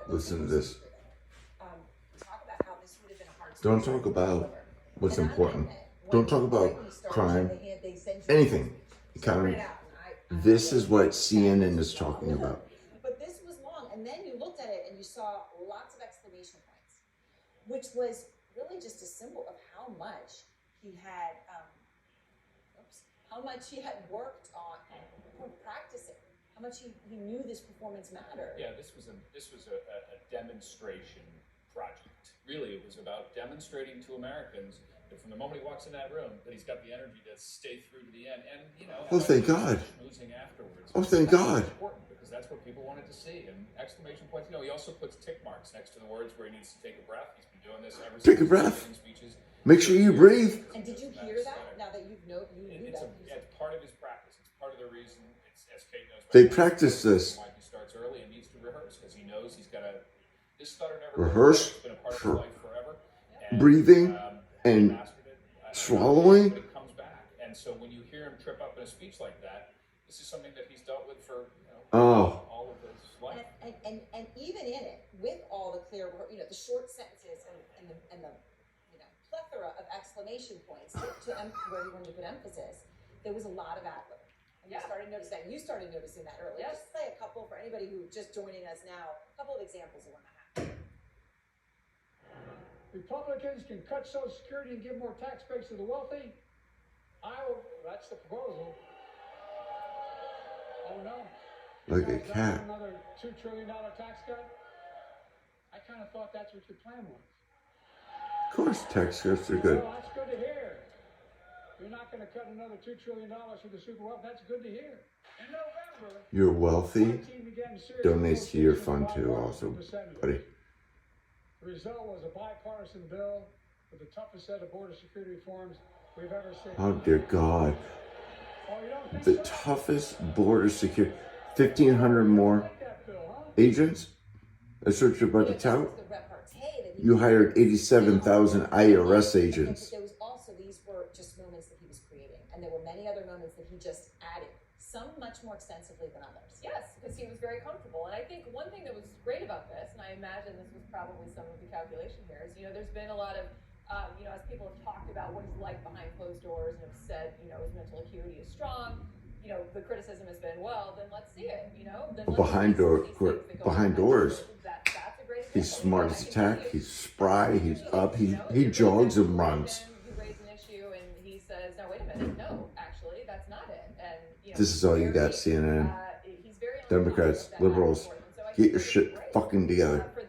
Listen to this. Talk about how this would have been a hard Don't talk about what's important. Don't talk about crime, anything, economy. This is what CNN is talking about. But this was long, and then you looked at it and you saw lots of exclamation points, which was really just a symbol of how much he had, worked on practicing, how much he knew this performance mattered. Yeah, this was a demonstration project. Really, it was about demonstrating to Americans that from the moment he walks in that room, that he's got the energy to stay through to the end. And oh, thank God. Afterwards. Oh, thank God. That's important because that's what people wanted to see. And exclamation points. He also puts tick marks next to the words where he needs to take a breath. He's been doing this ever since. Take a breath. Make sure you breathe. And did you hear that? Now that you knew that. It's part of his practice. It's part of the reason. As Kate knows. They practice this. Why he starts early and needs to rehearse because he knows he's got to. This stutter never. Rehearse. It's been a part of his life forever. And, breathing and swallowing. But it comes back, and so when you hear him trip up in a speech like that, this is something that he's dealt with for all of his life. And even in it, with all the clear, the short sentences and the plethora of exclamation points where he wanted to put emphasis, there was a lot of ad lib. And you started noticing that. You started noticing that earlier. Yes. Just play a couple for anybody who's just joining us now. A couple of examples of when that happened. Republicans can cut Social Security and give more tax breaks to the wealthy. That's the proposal. Oh no. Like a cat. Another $2 trillion tax cut? I kind of thought that's what your plan was. Of course, tax cuts are good. Well, that's good to hear. You're not going to cut another $2 trillion for the super wealth. That's good to hear. In November, You're wealthy. Donates to your fund too, also, buddy. The result was a bipartisan bill with the toughest set of border security reforms we've ever seen. Oh dear God. Oh, you don't think The so? toughest border security. 1,500 more Like that bill, huh? agents. That's what you're about to tout. The repartee that he You hired 87,000 IRS agents. But there was also, these were just moments that he was creating, and there were many other moments that he just added, some much more extensively than others. Yes, because he was very comfortable. And I think one thing that was great about this, and I imagine this was probably some of the calculation here, is, there's been a lot of, as people have talked about what he's like behind closed doors and have said, his mental acuity is strong, the criticism has been, well, then let's see it, then let's Behind see some of these things that go behind on. doors. That's a great He's example. smart I as a can tack. tell you, He's spry. He's up. He you're jogs and right runs. in, you raise an issue and he says, no, wait a minute, no, actually, that's not it. And This is all you got, CNN. he's very Democrats, unorthodox, liberals, that back and forth. And so I get think your it was shit great, fucking together. for